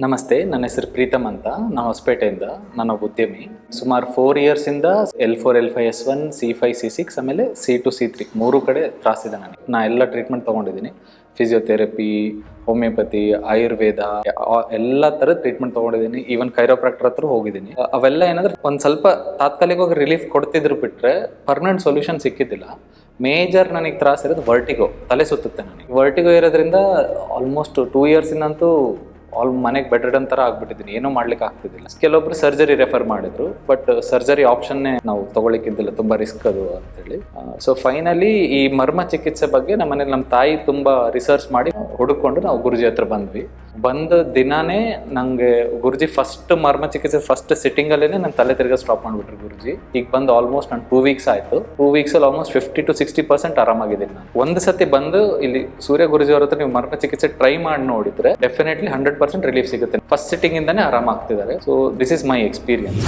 ನಮಸ್ತೆ, ನನ್ನ ಹೆಸರು ಪ್ರೀತಮ್ ಅಂತ. ನಾನು ಹೊಸಪೇಟೆಯಿಂದ. ನಾನು ಉದ್ಯಮಿ. ಸುಮಾರು 4 ಇಯರ್ಸಿಂದ L4, L5, S1, C5, C6 ಆಮೇಲೆ C2, C3 ಮೂರು ಕಡೆ ತ್ರಾಸಿದೆ ನನಗೆ. ನಾನು ಎಲ್ಲ ಟ್ರೀಟ್ಮೆಂಟ್ ತೊಗೊಂಡಿದ್ದೀನಿ. ಫಿಸಿಯೋಥೆರಪಿ, ಹೋಮಿಯೋಪತಿ, ಆಯುರ್ವೇದ ಎಲ್ಲ ಥರದ ಟ್ರೀಟ್ಮೆಂಟ್ ತೊಗೊಂಡಿದ್ದೀನಿ. ಈವನ್ ಕೈರೋಪ್ರಾಕ್ಟರ್ ಹತ್ರ ಹೋಗಿದ್ದೀನಿ. ಅವೆಲ್ಲ ಏನಂದ್ರೆ ಒಂದು ಸ್ವಲ್ಪ ತಾತ್ಕಾಲಿಕವಾಗಿ ರಿಲೀಫ್ ಕೊಡ್ತಿದ್ರು ಬಿಟ್ಟರೆ ಪರ್ಮನೆಂಟ್ ಸೊಲ್ಯೂಷನ್ ಸಿಕ್ಕಿದ್ದಿಲ್ಲ. ಮೇಜರ್ ನನಗೆ ತ್ರಾಸ ಇರೋದು ವರ್ಟಿಗೋ, ತಲೆ ಸುತ್ತುತ್ತೆ ನನಗೆ. ವರ್ಟಿಗೋ ಇರೋದ್ರಿಂದ ಆಲ್ಮೋಸ್ಟ್ 2 ಇಯರ್ಸಿಂದಂತೂ ಮನೆಗೆ ಬೆಡ್ ರಿಡನ್ ಥರ ಆಗ್ಬಿಟ್ಟಿದ್ದೀನಿ. ಏನೂ ಮಾಡ್ಲಿಕ್ಕೆ ಆಗ್ತಿದ್ದಿಲ್ಲ. ಕೆಲವೊಬ್ರು ಸರ್ಜರಿ ರೆಫರ್ ಮಾಡಿದ್ರು, ಬಟ್ ಸರ್ಜರಿ ಆಪ್ಷನ್ನೇ ನಾವು ತೊಗೊಳಿಕ್ಕಿದ್ದಿಲ್ಲ, ತುಂಬ ರಿಸ್ಕ್ ಅದು ಅಂತೇಳಿ. ಸೊ ಫೈನಲಿ ಈ ಮರ್ಮ ಚಿಕಿತ್ಸೆ ಬಗ್ಗೆ ನಮ್ಮ ಮನೇಲಿ ನಮ್ಮ ತಾಯಿ ತುಂಬ ರಿಸರ್ಚ್ ಮಾಡಿ ಹುಡುಕೊಂಡು ನಾವು ಗುರುಜಿ ಹತ್ರ ಬಂದ ದಿನಾನೇ ನಂಗೆ ಗುರುಜಿ ಫಸ್ಟ್ ಮರ್ಮ ಚಿಕಿತ್ಸೆ ಫಸ್ಟ್ ಸಿಟ್ಟಿಂಗಲ್ಲೇ ನನ್ನ ತಲೆ ತಿರ್ಗ ಸ್ಟಾಪ್ ಮಾಡಿಬಿಟ್ರು ಗುರುಜಿ. ಈಗ ಬಂದು ಆಲ್ಮೋಸ್ಟ್ ನಾನು 2 ವೀಕ್ಸ್ ಆಯಿತು. 2 ವೀಕ್ಸಲ್ಲಿ ಆಲ್ಮೋಸ್ಟ್ 50 to 60% ಆರಾಮಾಗಿದ್ದೀನಿ ನಾನು. ಒಂದು ಸತಿ ಬಂದು ಇಲ್ಲಿ ಸೂರ್ಯ ಗುರುಜಿ ಅವ್ರ ಹತ್ರ ನೀವು ಮರ್ಮ ಚಿಕಿತ್ಸೆ ಟ್ರೈ ಮಾಡಿ ನೋಡಿದ್ರೆ ಡೆಫಿನೆಟ್ಲಿ 100% ರಿಲೀಫ್ ಸಿಗುತ್ತೆ. ಫಸ್ಟ್ ಸಿಟ್ಟಿಂಗ್ ಇಂದಾನೆ ಆರಾಮ ಆಗ್ತಿದ್ದಾರೆ. So this is my experience.